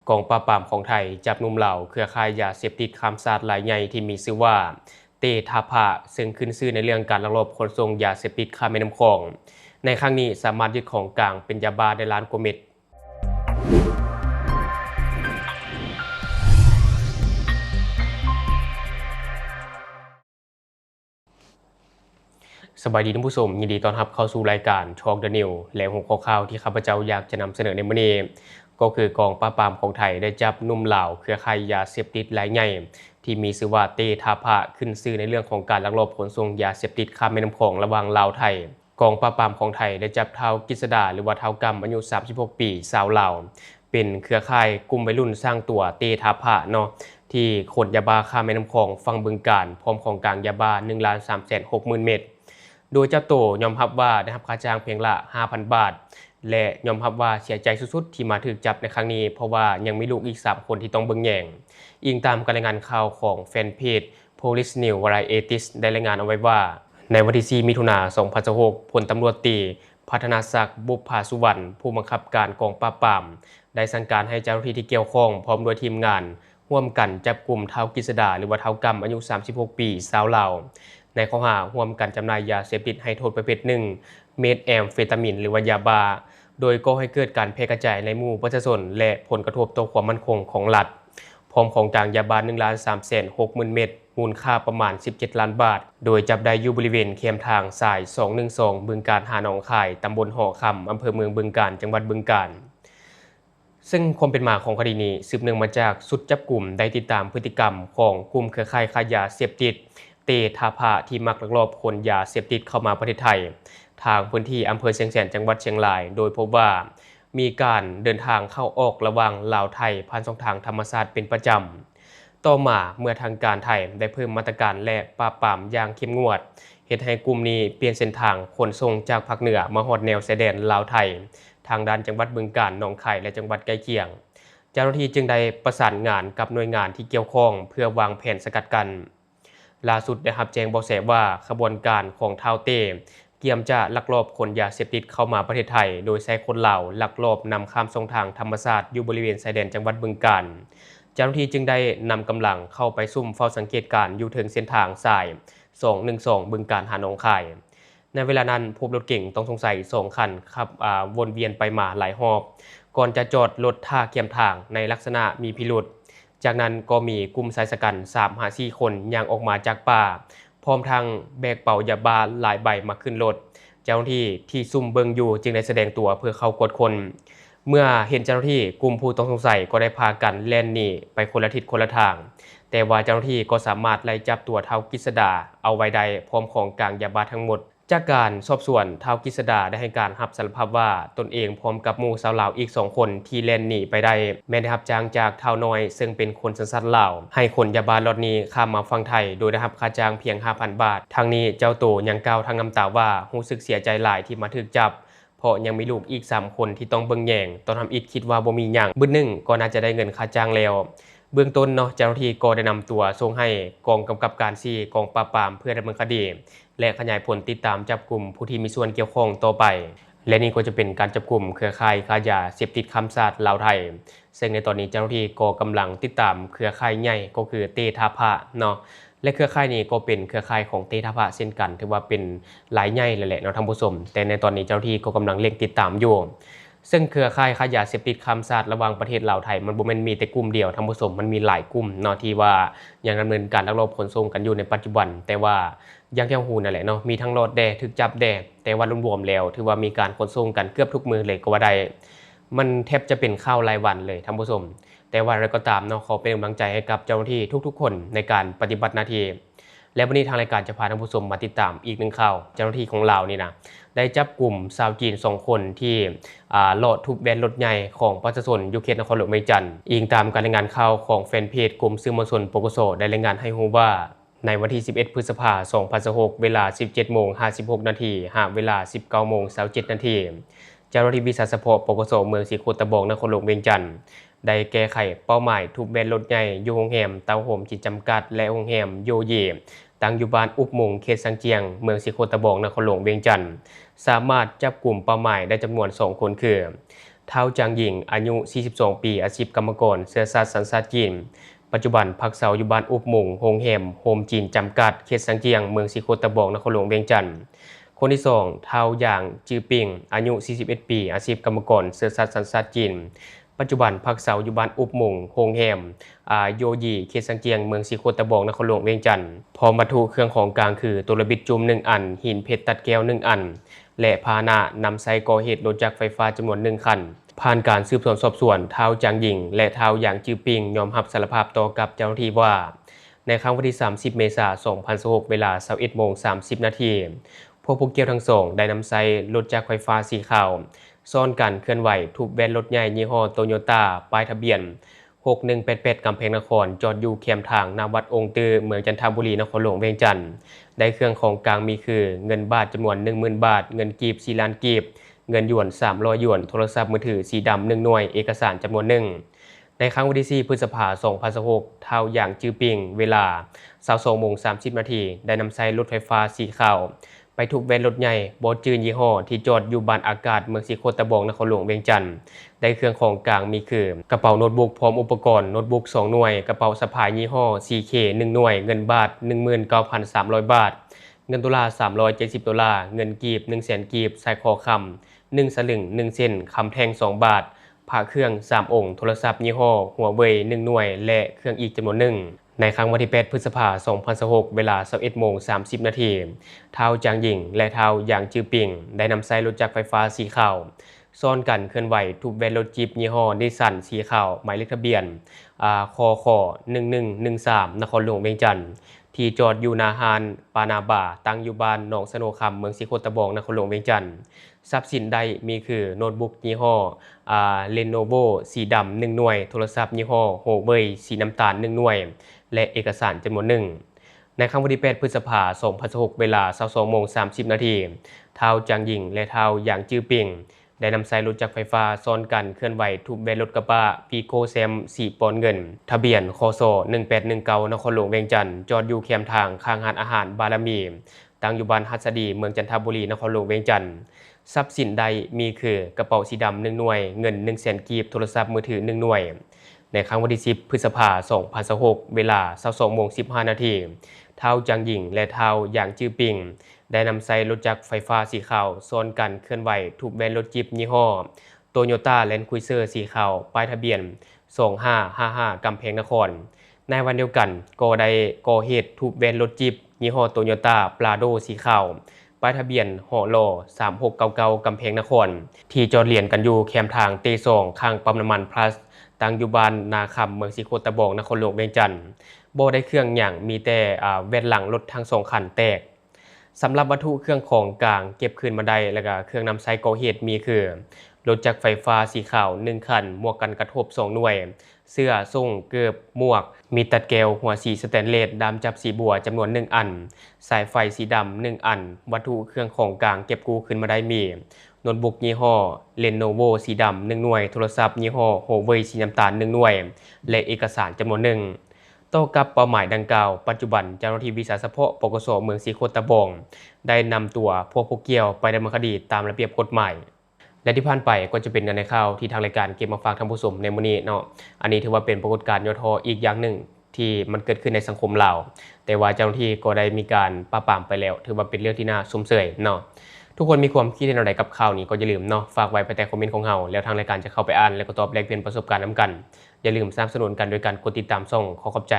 กองปราบปรามของไทยจับหนุ่มเหล่าเครือข่ายยาเสพติดข้ามชาติรายใหญ่ที่มีชื่อว่าเตทาพะซึ่งขึ้นชื่อในเรื่องการลักลอบขนส่งยาเสพติดข้ามแม่น้ำคลองในครั้งนี้สามารถยึดของกลางเป็นยาบ้าได้ล้านกว่าเม็ดสบายดีท่านผู้ชมยินดีต้อนรับเข้าสู่รายการ Talk the New และหัวข้อข่าวที่ข้าพเจ้าอยากจะนำเสนอในมื้อนี้ก็คือกองปราบปรามของไทยได้จับหนุ่มลาวเครือข่ายยาเสพติดรายใหญ่ที่มีชื่อว่าเตทาพะขึ้นชื่อในเรื่องของการลักลอบขนส่งยาเสพติดข้ามแม่น้ำคลองระหว่างลาวไทยกองปราบปรามของไทยได้จับเท้ากฤษดาหรือว่าเท้ากำอายุ36ปีชาวลาวเป็นเครือข่ายกลุ่มวัยรุ่นสร้างตัวเตทาพะเนาะที่ขนยาบ้าข้ามแม่น้ำคลองฝั่งบึงกาฬพร้อมของกลางยาบ้า 1,360,000 เม็ดโดยเจ้าโตยอมรับว่าได้รับค่าจ้างเพียงละ 5,000 บาทและยอมรับว่าเสียใจสุดๆที่มาถูกจับในครั้งนี้เพราะว่ายังมีลูกอีก3คนที่ต้องเบิ่งแย่งอิงตามการรายงานข่าวของแฟนเพจ Police News Varieties ได้รายงานเอาไว้ว่าในวันที่4มิถุนายน2026พลตำรวจตรีพัฒนาศักดิ์บุพภาสุวรรณผู้บังคับการกองปราบปรามได้สั่งการให้เจ้าหน้าที่ที่เกี่ยวข้องพร้อมด้วยทีมงานร่วมกันจับกลุ่มเท้ากฤษดาหรือว่าเท้ากำอายุ36ปีชาวลาวในข้อหาร่วมกันจำหน่ายยาเสพติดให้โทษประเภทหนึ่งเมทแอมเฟตามินหรือว่ายาบ้าโดยก่อให้เกิดการแพร่กระจายในหมู่ประชาชนและผลกระทบต่อความมั่นคงของรัฐพร้อมของกลางยาบ้า 1,360,000 เม็ดมูลค่าประมาณ17ล้านบาทโดยจับได้อยู่บริเวณเขมทางสาย212บึงกาฬหาหนองคายตำบลหอคำอำเภอเมืองบึงกาฬจังหวัดบึงกาฬซึ่งความเป็นมาของคดีนี้สืบเนื่องมาจากชุดจับกลุ่มได้ติดตามพฤติกรรมของกลุ่มเครือข่ายค้ายาเสพติดเตทาพะที่มักลักลอบขนยาเสพติดเข้ามาประเทศไทยทางพื้นที่อำเภอเชียงแสนจังหวัดเชียงรายโดยพบว่ามีการเดินทางเข้าออกระหว่างลาวไทยผ่านช่องทางธรรมชาติเป็นประจำต่อมาเมื่อทางการไทยได้เพิ่มมาตรการและปราบปรามอย่างเข้มงวดเฮ็ดให้กลุ่มนี้เปลี่ยนเส้นทางขนส่งจากภาคเหนือมาฮอดแนวชายแดนลาวไทยทางด้านจังหวัดบึงกาฬหนองคายและจังหวัดใกล้เคียงเจ้าหน้าที่จึงได้ประสานงานกับหน่วยงานที่เกี่ยวข้องเพื่อวางแผนสกัดกั้นล่าสุดได้รับแจ้งเบาะแสว่าขบวนการของท้าวเต้เกี่ยมจะลักลอบขนยาเสพติดเข้ามาประเทศไทยโดยใช้คนลาวลักลอบนำข้ามช่องทางธรรมชาติอยู่บริเวณชายแดนจังหวัดบึงกาฬเจ้าหน้าที่จึงได้นำกำลังเข้าไปซุ่มเฝ้าสังเกตการณ์อยู่ถึงเส้นทางสาย212บึงกาฬหาหนองคายในเวลานั้นพบรถเก๋งต้องสงสัย2คันขับวนเวียนไปมาหลายรอบก่อนจะจอดรถท่าเกียมทางในลักษณะมีพิรุธจากนั้นก็มีกลุ่มชายชะกัน 3-4 คนย่างออกมาจากป่าพร้อมทั้งแบกเป๋ายาบ้าหลายใบมาขึ้นรถเจ้าหน้าที่ที่ซุ่มเบิงอยู่จึงได้แสดงตัวเพื่อเข้ากวดคนเมื่อเห็นเจ้าหน้าที่กลุ่มผู้ต้องสงสัยก็ได้พากันแล่นหนีไปคนละทิศคนละทางแต่ว่าเจ้าหน้าที่ก็สามารถไล่จับตัวท้าวกฤษดาเอาไว้ได้พร้อมของกลางยาบ้าทั้งหมดจากการสอบสวนท้าวกฤษดาได้ให้การรับสารภาพว่าตนเองพร้อมกับหมู่ชาวลาวอีก2คนที่แล่นหนีไปได้แม้ได้รับจ้างจากท้าวน้อยซึ่งเป็นคนสัญชาติลาวให้ขนยาบ้าล็อตนี้ข้ามมาฝั่งไทยโดยได้รับค่าจ้างเพียง 5,000 บาททางนี้เจ้าตัวยังกล่าวทั้งน้ำตาว่ารู้สึกเสียใจหลายที่มาถูกจับเพราะยังมีลูกอีก3คนที่ต้องเบิ่งแย่งตอนทำอิฐคิดว่าบ่มีหยังบึ้นนึงก็น่าจะได้เงินค่าจ้างแล้วเบื้องต้นเนาะเจ้าหน้าที่ก็ได้นำตัวส่งให้กองกำกับการ4กองปราบปรามเพื่อดำเนินคดีและขยายผลติดตามจับกลุ่มผู้ที่มีส่วนเกี่ยวข้องต่อไปและนี่ก็จะเป็นการจับกลุ่มเครือข่ายค้ายาเสพติดข้ามชาติลาวไทยซึ่งในตอนนี้เจ้าหน้าที่ก็กำลังติดตามเครือข่ายใหญ่ก็คือเตทาพะเนาะและเครือข่ายนี้ก็เป็นเครือข่ายของเตทาพะเช่นกันถือว่าเป็นหลายใหญ่เลยแหละเนาะท่านผู้ชมแต่ในตอนนี้เจ้าหน้าที่ก็กำลังเร่งติดตามอยู่ซึ่งเครือข่ายค้ายาเสพติดข้ามชาติระหว่างประเทศลาวไทยมันบ่แม่นมีแต่กลุ่มเดียวท่านผู้ชมมันมีหลายกลุ่มเนาะที่ว่ายังดำเนินการลักลอบขนส่งกันอยู่ในปัจจุบันแต่ว่าอย่างที่ฮู้นั่นแหละเนาะมีทั้งรอดแดถูกจับแดแต่ว่ารวมๆแล้วถือว่ามีการขนส่งกันเกือบทุกมื้อเลยก็ว่าได้มันแทบจะเป็นข่าวรายวันเลยท่านผู้ชมแต่ว่าอะไรก็ตามเนาะขอเป็นกำลังใจให้กับเจ้าหน้าที่ทุกๆคนในการปฏิบัติหน้าที่และวันนี้ทางรายการจะพาท่านผู้ชมมาติดตามอีกหนึ่งข่าวเจ้าหน้าที่ของลาวนี่นะได้จับกลุ่มชาวจีน2คนที่โลดทุบแบนรถใหญ่ของประชาชนอยู่เขตนครหลวงเวียงจันทน์อิงตามการรายงานข่าวของแฟนเพจกลุ่มสื่อมวลชนปกสได้รายงานให้รู้ว่าในวันที่11พฤษภาคม2026เวลา 17:56 น.หากเวลา 19:27 น.เจ้าหน้าที่วิสาสะเฉพาะปกสเมืองศรีโคตะบองนครหลวงเวียงจันทน์ได้แก้ไขเป้าหมายทุบแบนรถใหญ่อยู่โรงแรมเตาโฮมจิตจำกัดและโรงแรมโยเยตั้งอยู่บ้านอุบมุงเขตสังเจียงเมืองศรีโคตะบองนครหลวงเวียงจันทน์สามารถจับกลุ่มเป้าหมายได้จำนวน2คนคือ เท้าจางหญิงอายุ 42 ปีอาชีพกรรมกรเชื้อชาติสัญชาติจีนปัจจุบันพักเสาอยู่บ้านอุบหมุงโฮงแฮมโฮมจีนจำกัดเขตสังเจียงเมืองสีโคตะบองนครหลวงเวียงจันทร์คนที่2เท้าหยางจือปิงอายุ 41 ปีอาชีพกรรมกรเชื้อชาติสัญชาติจีนปัจจุบันพักเสาอยู่บ้านอุบหมุงโฮงแฮมโยยีเขตสังเจียงเมืองสีโคตะบองนครหลวงเวียงจันทร์พร้อมวัตถุเครื่องของกลางคือตัวระบิดจุ่ม1อันหินเพชรตัดแก้ว1อันและพาหนะนำใส่ก่อเหตุรถจักรไฟฟ้าจำนวน1คันผ่านการสืบสวนสอบสวนเท้าจางหญิงและเท้าหยางจือปิงยอมรับสารภาพต่อกับเจ้าหน้าที่ว่าในครั้งวันที่ 30 เมษายน 2026 เวลา 21:30 น.พวกผู้เกี่ยวทั้งสองได้นำใส่รถจักรไฟฟ้าสีขาวซ่อนกันเคลื่อนไหวถูกแบนรถใหญ่ยี่ห้อโตโยต้าป้ายทะเบียน 6188 กำแพงนครจอดอยู่แคมทางหน้าวัดองค์ตือเมืองจันทบุรีนครหลวงเวียงจันทร์ได้เครื่องของกลางมีคือเงินบาทจำนวน 10,000 บาทเงินกีบ4ล้านกีบเงินหยวน300หยวนโทรศัพท์มือถือสีดำ1หน่วยเอกสารจำนวนหนึ่งในครั้งวันที่4พฤษภาคม 2026 เท้าหยางจือปิงเวลา 22:30 น.ได้นำใช้รถไฟฟ้าสีขาวไปถูกแวนรถใหญ่บอจืนยี่ห้อที่จอดอยู่บ้านอากาศเมืองสีโคตะบองนครหลวงเวียงจันทร์ได้เครื่องของกลางมีคือกระเป๋าโน้ตบุ๊กพร้อมอุปกรณ์โน้ตบุ๊ก2หน่วยกระเป๋าสะพายยี่ห้อ CK 1หน่วยเงินบาท 19,300 บาทเงินดอลลาร์370ดอลลาร์เงินกีบ 100,000 กีบใส่คอคำ1สลึง1เส้นคำแท่ง2บาทพระเครื่อง3องค์โทรศัพท์ยี่ห้อหัวเว่ย1หน่วยและเครื่องอีกจำนวนหนึ่งในครั้งวันที่ 8 พฤษภาคม 2026 เวลา 21:30 น.เท้าจางหญิงและเท้าหยางจือปิงได้นำใส่รถจักรไฟฟ้าสีขาวซ่อนกันเคลื่อนไหวถูกแวนรถจีบยี่ห้อนิสสันสีขาวหมายเลขทะเบียนคค1113นครหลวงเวียงจันทร์ที่จอดอยู่นาฮานปานาบาตั้งอยู่บ้านหนองสโนคำเมืองสีโคตะบองนครหลวงเวียงจันทร์ทรัพย์สินใดมีคือโน้ตบุ๊กยี่ห้อLenovo สีดำ1หน่วยโทรศัพท์ยี่ห้อ Huawei สีน้ำตาล1หน่วยและเอกสารจำนวนหนึ่งในครั้งวันที่ 8 พฤษภาคม 2026 เวลา 22:30 น.เท้าจางหญิงและเท้าหยางจือปิงได้นำใส่รถจักรไฟฟ้าซ้อนกันเคลื่อนไหวถูกแบนรถกระบะพีโกแซม4ปอนด์เงินทะเบียนคส1819นครหลวงเวียงจันทร์จอดอยู่แคมทางข้างร้านอาหารบารมีตั้งอยู่บ้านฮัสดีเมืองจันทบุรีนครหลวงเวียงจันทร์ทรัพย์สินใดมีคือกระเป๋าสีดำ1หน่วยเงิน 100,000 กีบโทรศัพท์มือถือ1หน่วยในครั้งวันที่ 10 พฤษภาคม 2026 เวลา 22:15 น.เท้าจางหญิงและเท้าหยางจือปิงได้นำใส่รถจักรไฟฟ้าสีขาวซ้อนกันเคลื่อนไหวถูกแบนรถจิบยี่ห้อโตโยต้าแลนด์ครูเซอร์สีขาวป้ายทะเบียน 2555 กำแพงนครในวันเดียวกันก็ได้ก่อเหตุถูกแบนรถจิบยี่ห้อโตโยต้าปราโดสีขาวป้ายทะเบียนหอลอ3699กำแพงนครที่จอดเลียนกันอยู่แคมทางเตซองข้างปั๊มน้ำมันพลัสตั้งอยู่บ้านนาคำเมืองสีโคตะบองนครหลวงเวียงจันทร์บ่ได้เครื่องหยังมีแต่แว่นหลังรถทั้ง2คันแตกสำหรับวัตถุเครื่องของกลางเก็บคืนมาได้และก็เครื่องนำใช้ก่อเหตุมีคือรถจักรไฟฟ้าสีขาว1คันหมวกกันกระทบ2หน่วยเสื้อส่งเกือบหมวกมีตัดแก้วหัวสีสแตนเลสดำจับสีบัวจำนวน1อันสายไฟสีดำ1อันวัตถุเครื่องของกลางเก็บกู้คืนมาได้มีโน้ตบุ๊กยี่ห้อ Lenovo สีดำ1หน่วยโทรศัพท์ยี่ห้อ Huawei สีน้ำตาล1หน่วยและเอกสารจำนวนหนึ่งต่อกับเป้าหมายดังกล่าวปัจจุบันเจ้าหน้าที่วิสาเฉพาะปกสเมืองสีโคตะบองได้นำตัวพวกผู้เกี่ยวไปดำเนินคดีตามระเบียบกฎหมายและที่ผ่านไปก็จะเป็นในข่าวที่ทางรายการเก็บมาฝากท่านผู้ชมในมื้อนี้เนาะอันนี้ถือว่าเป็นปรากฏการณ์ยอดทออีกอย่างหนึ่งที่มันเกิดขึ้นในสังคมเราแต่ว่าเจ้าหน้าที่ก็ได้มีการปราบปรามไปแล้วถือว่าเป็นเรื่องที่น่าสมเสยเนาะทุกคนมีความคิดเห็นอะไรกับข่าวนี้ก็อย่าลืมเนาะฝากไว้ภายใต้คอมเมนต์ของเราแล้วทางรายการจะเข้าไปอ่านและก็ตอบแลกเปลี่ยนประสบการณ์นำกันอย่าลืมสนับสนุนกันโดยการกดติดตามช่องขอขอบใจ